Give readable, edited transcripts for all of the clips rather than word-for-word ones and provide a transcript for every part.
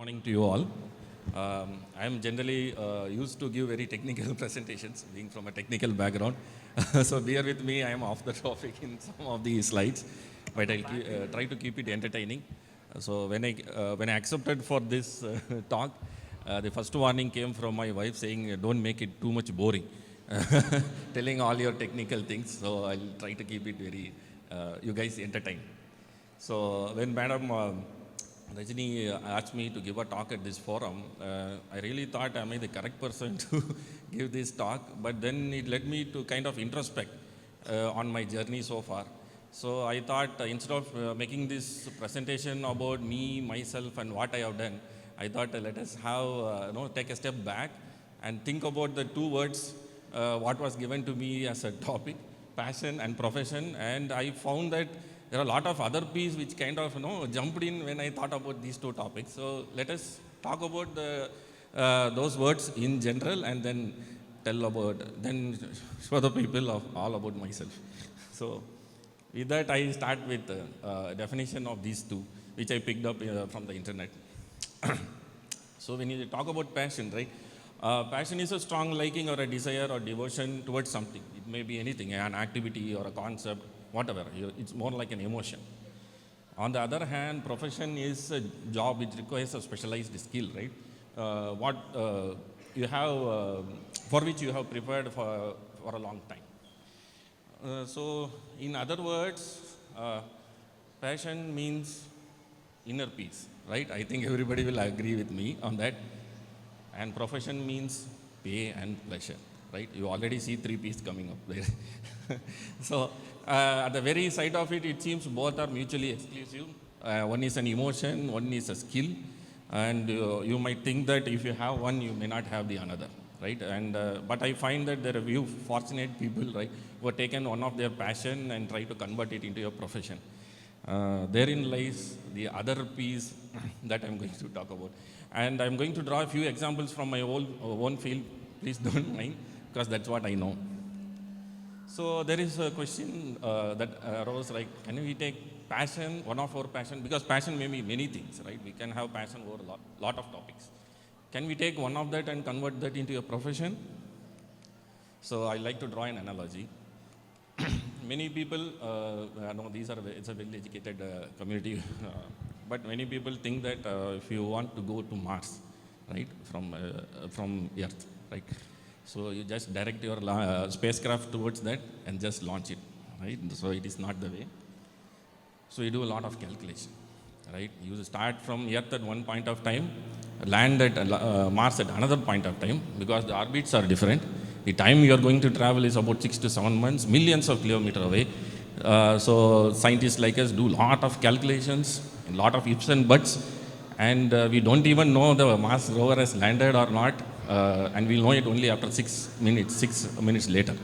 morning to you all. I am generally used to give very technical presentations, being from a technical background. So bear with me, I am off the topic in some of the slides, but I'll try to keep it entertaining. So when I accepted for this talk, the first warning came from my wife saying, don't make it too much boring, telling all your technical things. So I'll try to keep it very, you guys entertain. So when Madam Rajini asked me to give a talk at this forum, I really thought, am I the correct person to give this talk? But then it led me to kind of introspect on my journey so far. So I thought instead of making this presentation about me, myself, and what I have done, I thought let us have, take a step back and think about the two words, what was given to me as a topic, passion and profession. And I found that there are a lot of other P's which kind of jumped in when I thought about these two topics. So let us talk about those words in general and then then show the people all about myself. So with that, I start with definition of these two, which I picked up from the internet. So when you talk about passion, right? Passion is a strong liking or a desire or devotion towards something. It may be anything, an activity or a concept, whatever. It's more like an emotion. On the other hand, profession is a job which requires a specialized skill, right? You have, for which you have prepared for a long time. So in other words, passion means inner peace, right? I think everybody will agree with me on that. And profession means pay and pleasure, right? You already see 3 P's coming up there. So at the very side of it, it seems both are mutually exclusive. One is an emotion, one is a skill. And you might think that if you have one, you may not have the another, right? And but I find that there are few fortunate people, right, who have taken one of their passion and try to convert it into a profession. Therein lies the other piece that I'm going to talk about. And I'm going to draw a few examples from my own field. Please don't mind, because that's what I know. So there is a question that arose like, can we take passion, one of our passion, because passion may be many things, right? We can have passion over a lot of topics. Can we take one of that and convert that into a profession? So I like to draw an analogy. Many people, know it's a well-educated community, but many people think that if you want to go to Mars, right, from Earth, right, so you just direct your spacecraft towards that and just launch it, right? So it is not the way. So you do a lot of calculation, right? You start from Earth at one point of time, land at Mars at another point of time, because the orbits are different. The time you are going to travel is about 6 to 7 months, millions of kilometers away. So scientists like us do a lot of calculations, a lot of ifs and buts, and we don't even know the Mars rover has landed or not, and we'll know it only after 6 minutes later.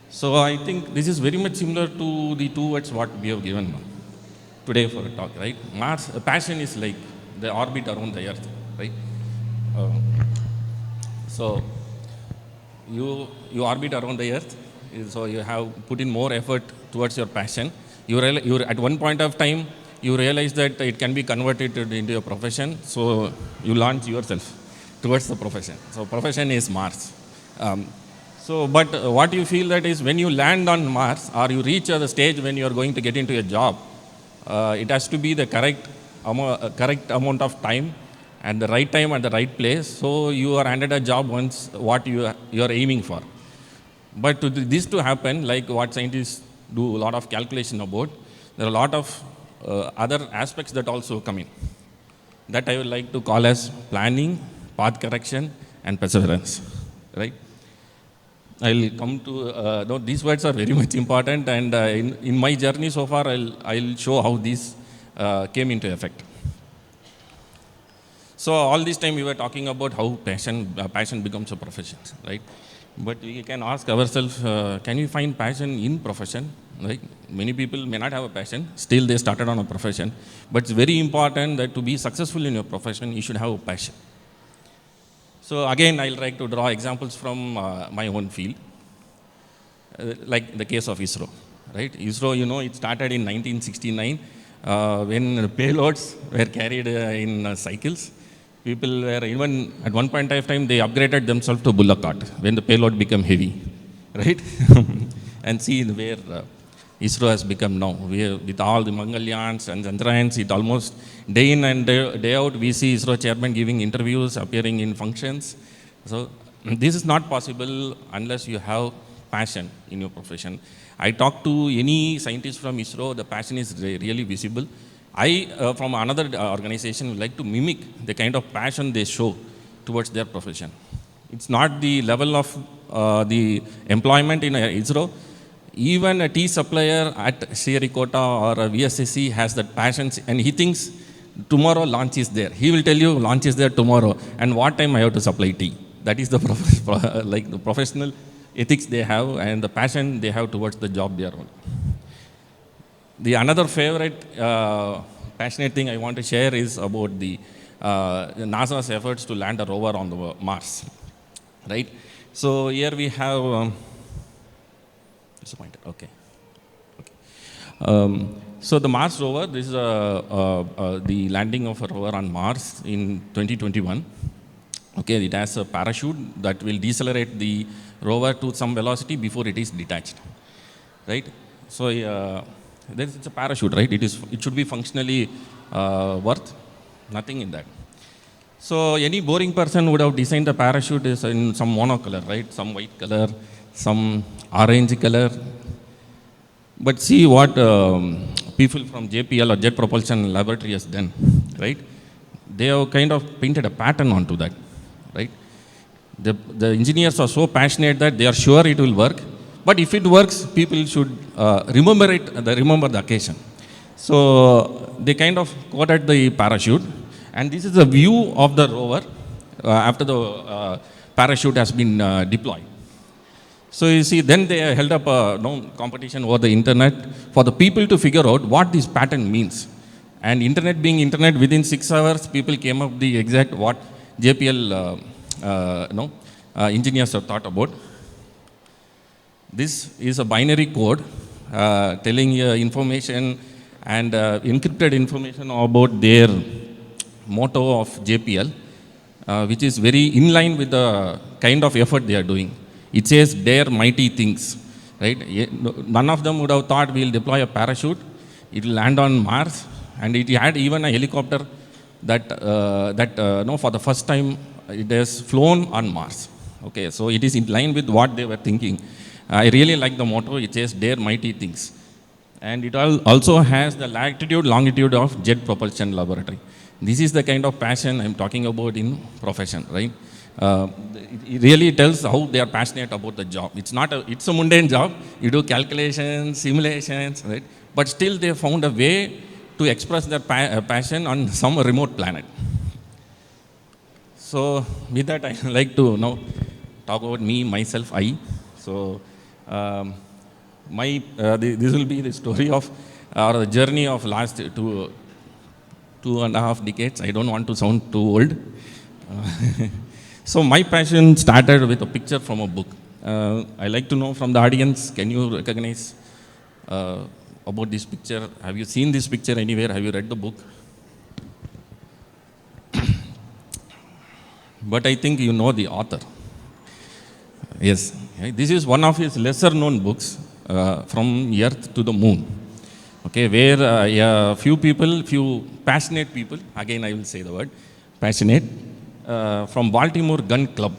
So I think this is very much similar to the two words what we have given today for a talk, right? Mars, passion is like the orbit around the Earth, right? So you orbit around the Earth, so you have put in more effort towards your passion. You at one point of time, you realize that it can be converted into a profession, so you launch yourself towards the profession. So profession is Mars. But what you feel that is when you land on Mars or you reach the stage when you are going to get into a job, it has to be the correct amount of time and the right time at the right place. So you are handed a job once what you are aiming for. But this to happen, like what scientists do a lot of calculation about, there are a lot of other aspects that also come in. That I would like to call as planning, path correction, and perseverance, right? I'll come to, these words are very much important, and in my journey so far, I'll show how these came into effect. So all this time we were talking about how passion becomes a profession, right? But we can ask ourselves, can we find passion in profession? Right? Many people may not have a passion, still they started on a profession. But it's very important that to be successful in your profession, you should have a passion. So again, I'll like to draw examples from my own field, like the case of ISRO, right? ISRO, it started in 1969. when payloads were carried in cycles. People were even, at one point of time, they upgraded themselves to bullock cart when the payload became heavy, right? And see where ISRO has become now. With all the Mangalyans and Chandrayans, it almost day in and day out, we see ISRO chairman giving interviews, appearing in functions. So this is not possible unless you have passion in your profession. I talk to any scientist from ISRO, the passion is really visible. I, from another organization, would like to mimic the kind of passion they show towards their profession. It's not the level of the employment in ISRO. Even a tea supplier at Sriharikota or a VSSC has that passion, and he thinks tomorrow launch is there. He will tell you launch is there tomorrow, and what time I have to supply tea. That is the like the professional ethics they have and the passion they have towards the job they are on. The another favorite passionate thing I want to share is about the NASA's efforts to land a rover on the Mars, right? So here we have, disappointed, okay. So the Mars rover, this is the landing of a rover on Mars in 2021. Okay, it has a parachute that will decelerate the rover to some velocity before it is detached, right? So it's a parachute, right? It should be functionally worth nothing in that. So any boring person would have designed the parachute is in some monocolor, right? Some white color, some orange color. But see what people from JPL or Jet Propulsion Laboratory has done, right? They have kind of painted a pattern onto that, right? The engineers are so passionate that they are sure it will work. But if it works, people should remember the occasion. So they kind of quoted the parachute, and this is the view of the rover after the parachute has been deployed. So you see, then they held up a competition over the internet for the people to figure out what this pattern means. And internet being internet, within 6 hours, people came up the exact what JPL engineers have thought about. This is a binary code telling information and encrypted information about their motto of JPL, which is very in line with the kind of effort they are doing. It says, dare mighty things, right? None of them would have thought we'll deploy a parachute, it will land on Mars, and it had even a helicopter that for the first time it has flown on Mars. Okay, so it is in line with what they were thinking. I really like the motto. It says, dare mighty things. And it also has the latitude, longitude of Jet Propulsion Laboratory. This is the kind of passion I'm talking about in profession, right? It really tells how they are passionate about the job. It's a mundane job. You do calculations, simulations, right? But still they found a way to express their passion on some remote planet. So with that, I like to now talk about me, myself, I. So this will be the story of, or the journey of last 2.5 decades. I don't want to sound too old. So my passion started with a picture from a book. I like to know from the audience, can you recognize about this picture? Have you seen this picture anywhere? Have you read the book? But I think you know the author. Yes, this is one of his lesser known books, From Earth to the Moon. Okay, where few passionate people, again I will say the word, passionate, from Baltimore Gun Club.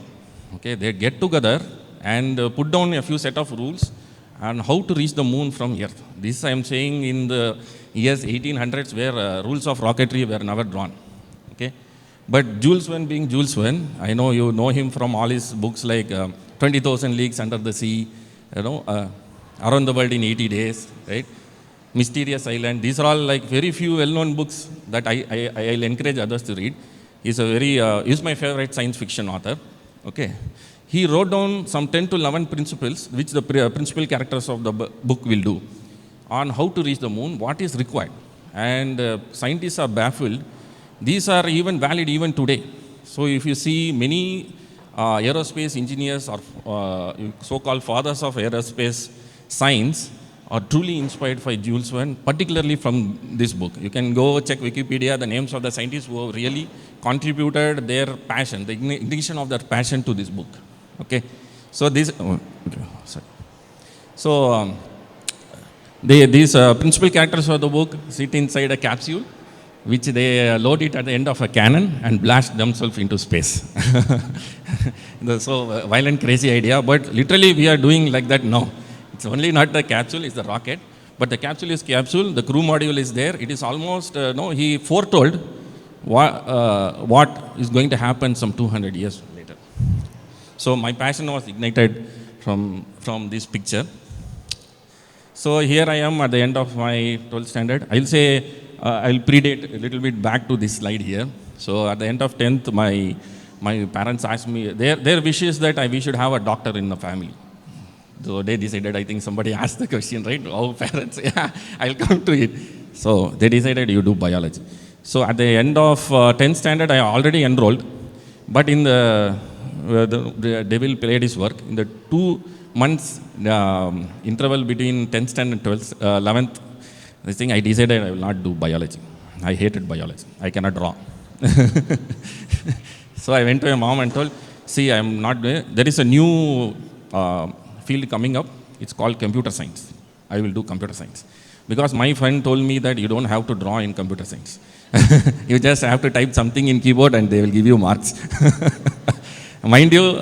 Okay, they get together and put down a few set of rules on how to reach the moon from Earth. This I am saying in the years 1800s, where rules of rocketry were never drawn. Okay, but Jules Verne being Jules Verne, I know you know him from all his books like 20,000 Leagues Under the Sea, Around the World in 80 Days, right? Mysterious Island. These are all like very few well-known books that I'll encourage others to read. He's my favorite science fiction author. Okay, he wrote down some 10 to 11 principles, which the principal characters of the book will do, on how to reach the moon, what is required. And scientists are baffled. These are even valid even today. So if you see many aerospace engineers or so-called fathers of aerospace science, are truly inspired by Jules Verne, particularly from this book. You can go check Wikipedia, the names of the scientists who have really contributed their passion, the ignition of their passion to this book. Okay, so this, okay, sorry. So these principal characters of the book sit inside a capsule, which they load it at the end of a cannon and blast themselves into space. So violent, crazy idea, but literally we are doing like that now. It's only not the capsule, it's the rocket, but the capsule is capsule, the crew module is there. It is almost, he foretold what is going to happen some 200 years later. So my passion was ignited from this picture. So here I am at the end of my 12th standard. I'll say, I'll predate a little bit back to this slide here. So at the end of 10th, my parents asked me, their wish is that we should have a doctor in the family. So they decided, I think somebody asked the question, right? Oh, parents, yeah, I'll come to it. So they decided you do biology. So at the end of 10th standard, I already enrolled, but in the devil played his work. In the 2 months interval between 10th standard and 12th, 11th, this thing, I decided I will not do biology. I hated biology. I cannot draw. So I went to my mom and told, see, I am not doing, there is a new field coming up. It's called computer science. I will do computer science. Because my friend told me that you don't have to draw in computer science. You just have to type something in keyboard and they will give you marks. Mind you,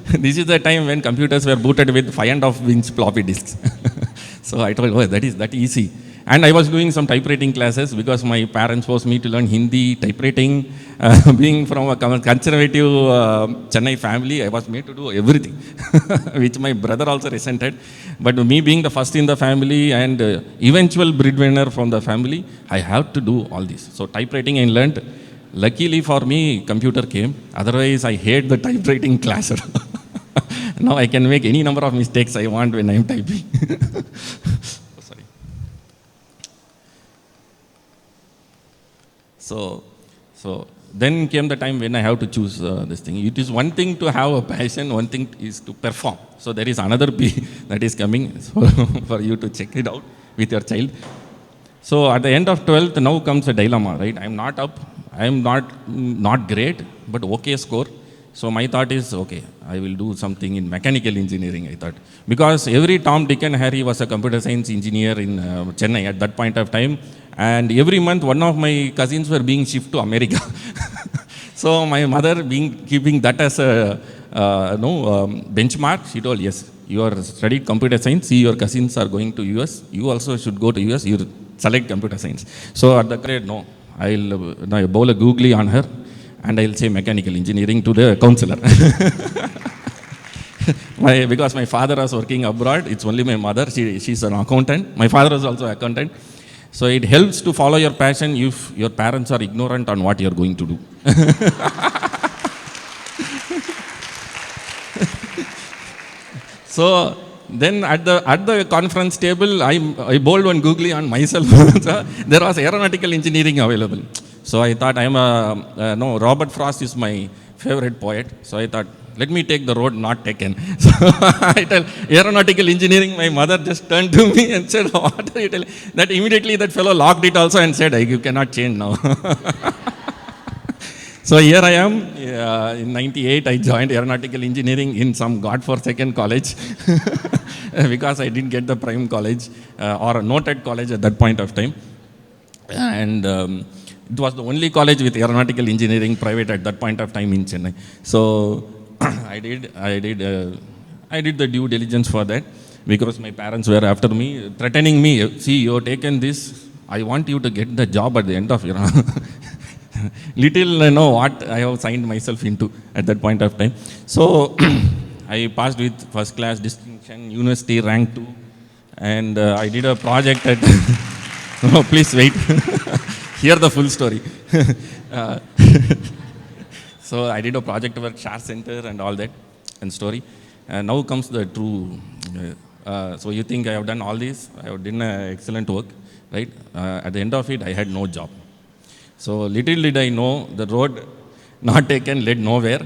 this is the time when computers were booted with 5.5-inch floppy disks. So I told, oh, that is that easy. And I was doing some typewriting classes because my parents forced me to learn Hindi, typewriting. Being from a conservative Chennai family, I was made to do everything, which my brother also resented. But me being the first in the family and eventual breadwinner from the family, I have to do all this. So typewriting I learned. Luckily for me, computer came. Otherwise, I hate the typewriting class. Now I can make any number of mistakes I want when I am typing. Sorry. So then came the time when I have to choose this thing. It is one thing to have a passion, one thing is to perform. So there is another P that is coming for you to check it out with your child. So at the end of 12th, now comes a dilemma, right? I am not up, I am not great, but okay score. So my thought is, okay, I will do something in mechanical engineering, I thought. Because every Tom, Dick and Harry was a computer science engineer in Chennai at that point of time. And every month, one of my cousins were being shipped to America. So my mother keeping that as a benchmark, she told, yes, you are studied computer science, see your cousins are going to US, you also should go to US, you select computer science. So at the grade, no, I'll bowl a googly on her and I'll say mechanical engineering to the counselor. Because my father was working abroad, it's only my mother, she's an accountant. My father was also an accountant. So it helps to follow your passion if your parents are ignorant on what you're going to do. So then at the conference table, I bowled one googly on myself. There was aeronautical engineering available. So I thought Robert Frost is my favorite poet. So I thought, let me take the road not taken. So I tell aeronautical engineering, my mother just turned to me and said, what are you telling? That immediately that fellow locked it also and said, you cannot change now. So here I am, in 98 I joined aeronautical engineering in some godforsaken college because I didn't get the prime college or a noted college at that point of time. And it was the only college with aeronautical engineering private at that point of time in Chennai. So I did the due diligence for that because my parents were after me, threatening me, see, you have taken this, I want you to get the job at the end of your little what I have signed myself into at that point of time. So I passed with first class distinction, university rank 2, and I did a project at, no, please wait, hear the full story. So I did a project work, Shar Center and all that, and story. And now comes the true, so you think I have done all this, I have done excellent work, right? At the end of it, I had no job. So little did I know, the road not taken led nowhere.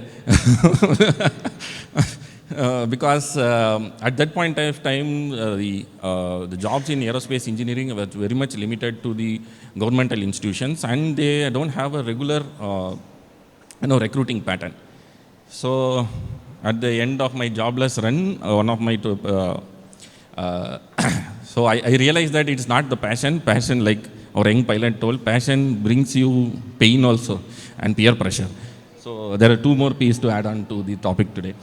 Because at that point of time, the jobs in aerospace engineering were very much limited to the governmental institutions, and they don't have a regular recruiting pattern. So at the end of my jobless run, one of my so I realized that it's not the passion like our young pilot told, passion brings you pain also and peer pressure. So there are two more P's to add on to the topic today.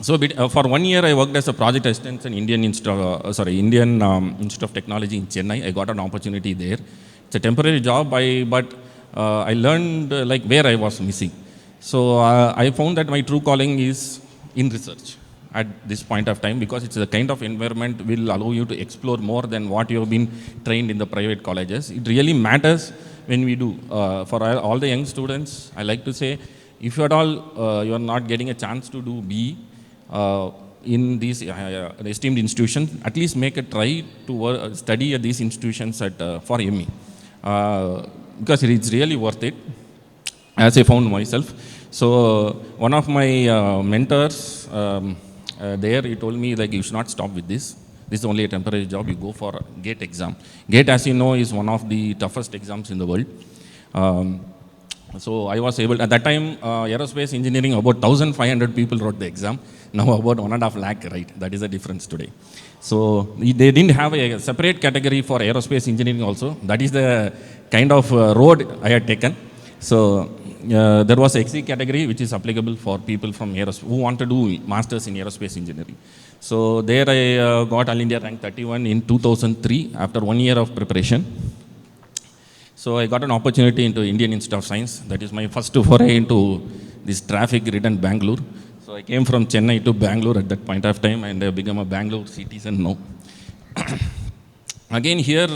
So for 1 year I worked as a project assistant in Indian Institute of Technology in Chennai. I got an opportunity there. It's a temporary job, but I learned like where I was missing. So I found that my true calling is in research at this point of time, because it's the kind of environment will allow you to explore more than what you have been trained in the private colleges. It really matters when we do. For all the young students, I like to say, if at all you are not getting a chance to do BE in these esteemed institutions, at least make a try to study at these institutions for ME. Because it's really worth it, as I found myself. So one of my mentors there, he told me, like, you should not stop with this. This is only a temporary job. You go for GATE exam. GATE, as you know, is one of the toughest exams in the world. So I was able, at that time, aerospace engineering, about 1,500 people wrote the exam. Now about 1.5 lakh, right? That is the difference today. So they didn't have a separate category for aerospace engineering also. That is the kind of road I had taken. So there was a XE category which is applicable for people from aerospace who want to do masters in aerospace engineering. So there I got All India rank 31 in 2003 after 1 year of preparation. So I got an opportunity into Indian Institute of Science. That is my first foray into this traffic-ridden Bangalore. So I came from Chennai to Bangalore at that point of time, and I became a Bangalore citizen now. Again here,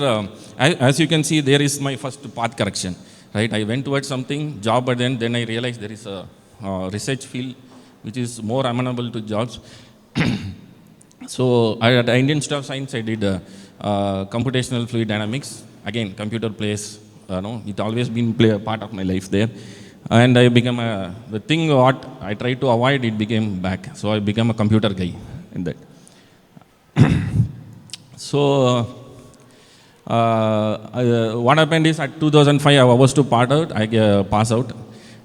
as you can see, there is my first path correction. Right? I went towards something, job, but then I realized there is a research field which is more amenable to jobs. So at Indian Institute of Science, I did computational fluid dynamics. Again, computer plays, it always been a part of my life there. And I became the thing what I tried to avoid, it became back. So I became a computer guy in that. So what happened is at 2005 I was to pass out.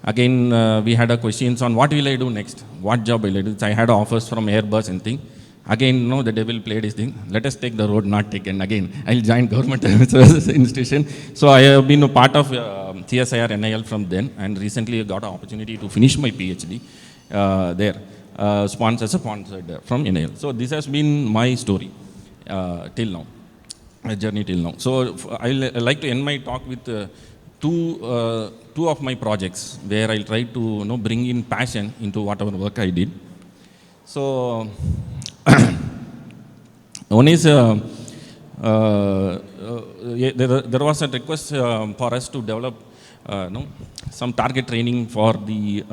Again we had a questions on what will I do next, what job will I do. I had offers from Airbus and thing. Again, the devil played his thing. Let us take the road not taken. Again, I'll join government institution. So I have been a part of CSIR-NAL from then, and recently I got an opportunity to finish my PhD there, sponsored from NAL. So this has been my story till now. My journey till now. So I like to end my talk with two of my projects where I'll try to bring in passion into whatever work I did. So one is there was a request for us to develop some target training for the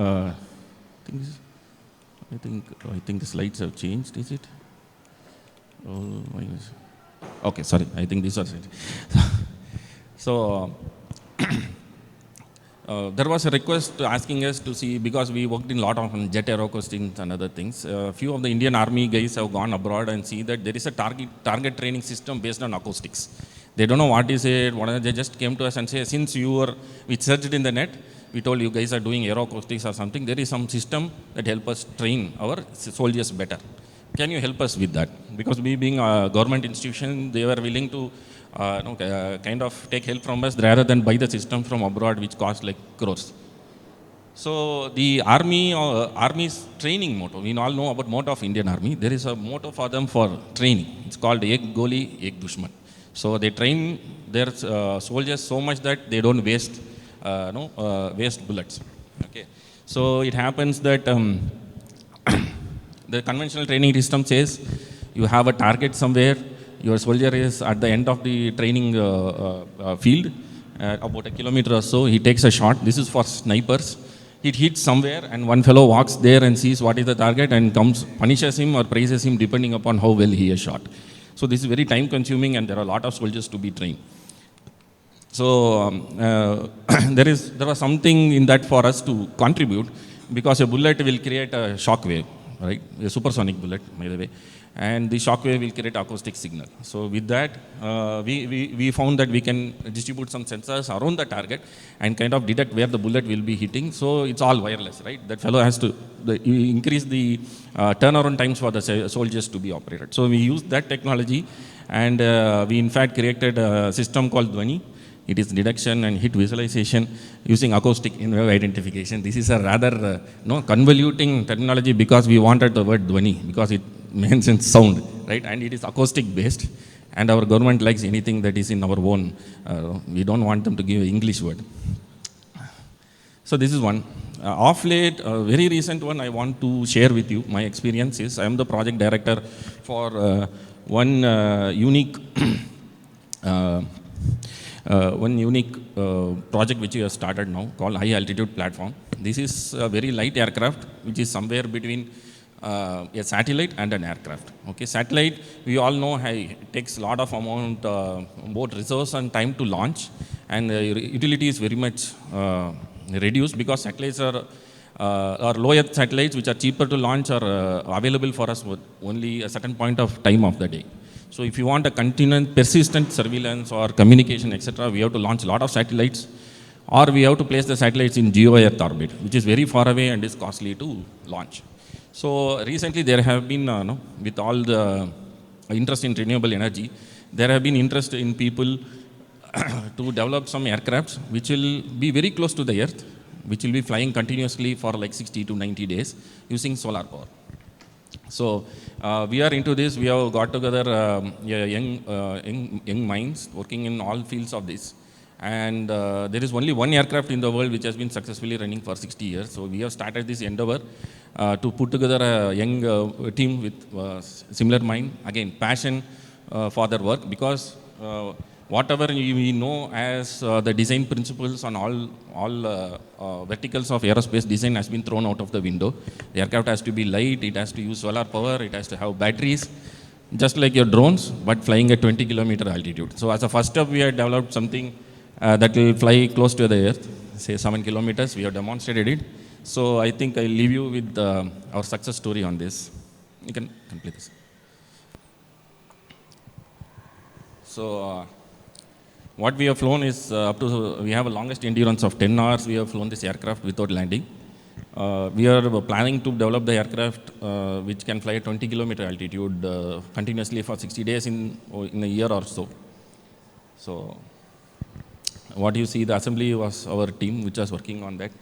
I think the slides have changed. Is it? Oh my gosh. Okay, sorry, I think this was it. So, there was a request asking us to see, because we worked in a lot of Jet Aeroacoustics and other things. Few of the Indian Army guys have gone abroad and see that there is a target training system based on acoustics. They don't know what is it, they just came to us and say, since we searched in the net, we told you guys are doing aeroacoustics or something, there is some system that help us train our soldiers better. Can you help us with that? Because we being a government institution, they were willing to kind of take help from us rather than buy the system from abroad, which cost like crores. So the Army's training motto, we all know about motto of Indian Army. There is a motto for them for training. It's called Ek Goli, Ek Dushman. So they train their soldiers so much that they don't waste bullets. Okay. So it happens that the conventional training system says you have a target somewhere, your soldier is at the end of the training field, about a kilometer or so, he takes a shot. This is for snipers. It hits somewhere and one fellow walks there and sees what is the target and punishes him or praises him depending upon how well he has shot. So this is very time consuming and there are a lot of soldiers to be trained. So there was something in that for us to contribute, because a bullet will create a shock wave. right? A supersonic bullet, by the way. And the shock wave will create acoustic signal. So with that, we found that we can distribute some sensors around the target and kind of detect where the bullet will be hitting. So it's all wireless, right? That fellow has to increase the turnaround times for the soldiers to be operated. So we used that technology, and we in fact created a system called Dhwani. It is detection and hit visualization using acoustic in-wave identification. This is a rather convoluting technology because we wanted the word Dhwani because it mentions sound, right? And it is acoustic based. And our government likes anything that is in our own. We don't want them to give an English word. So this is one. Off late, a very recent one I want to share with you. My experience is I am the project director for one unique project which we have started now called high altitude platform. This is a very light aircraft which is somewhere between a satellite and an aircraft. Okay, satellite we all know it takes a lot of amount both resource and time to launch, and utility is very much reduced because satellites are low Earth satellites which are cheaper to launch are available for us with only a certain point of time of the day. So if you want a continuous, persistent surveillance or communication, etc., we have to launch a lot of satellites, or we have to place the satellites in geo Earth orbit, which is very far away and is costly to launch. So recently there have been, with all the interest in renewable energy, there have been interest in people to develop some aircrafts which will be very close to the Earth, which will be flying continuously for like 60 to 90 days using solar power. So we are into this. We have got together young minds working in all fields of this. And there is only one aircraft in the world which has been successfully running for 60 years. So we have started this endeavor to put together a young team with similar mind. Again, passion for their work, because whatever we know as the design principles on all verticals of aerospace design has been thrown out of the window. The aircraft has to be light, it has to use solar power, it has to have batteries, just like your drones, but flying at 20 kilometer altitude. So as a first step, we have developed something that will fly close to the Earth, say 7 kilometers. We have demonstrated it. So I think I'll leave you with our success story on this. You can complete this. So what we have flown is we have a longest endurance of 10 hours. We have flown this aircraft without landing. We are planning to develop the aircraft which can fly at 20 kilometer altitude continuously for 60 days in a year or so. So what you see, the assembly was our team which was working on that.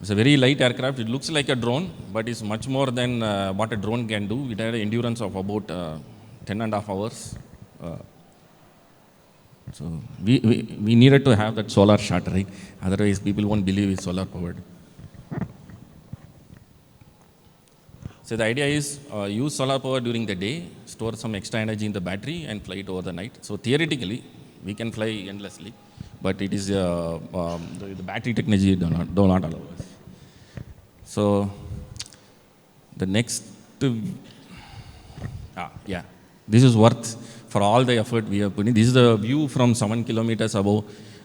It's a very light aircraft. It looks like a drone, but it's much more than what a drone can do. It had an endurance of about 10.5 hours. So we needed to have that solar shot, right? Otherwise, people won't believe it's solar powered. So the idea is use solar power during the day, store some extra energy in the battery, and fly it over the night. So theoretically, we can fly endlessly, but it is the battery technology do not allow us. So the next, this is worth for all the effort we have put in. This is the view from 7 kilometers above.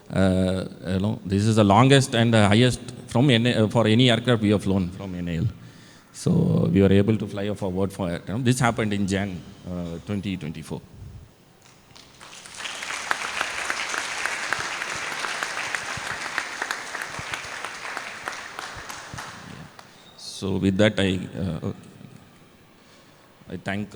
This is the longest and the highest from for any aircraft we have flown from NAL. So we were able to fly forward for it. This happened in Jan 2024. So with that, I thank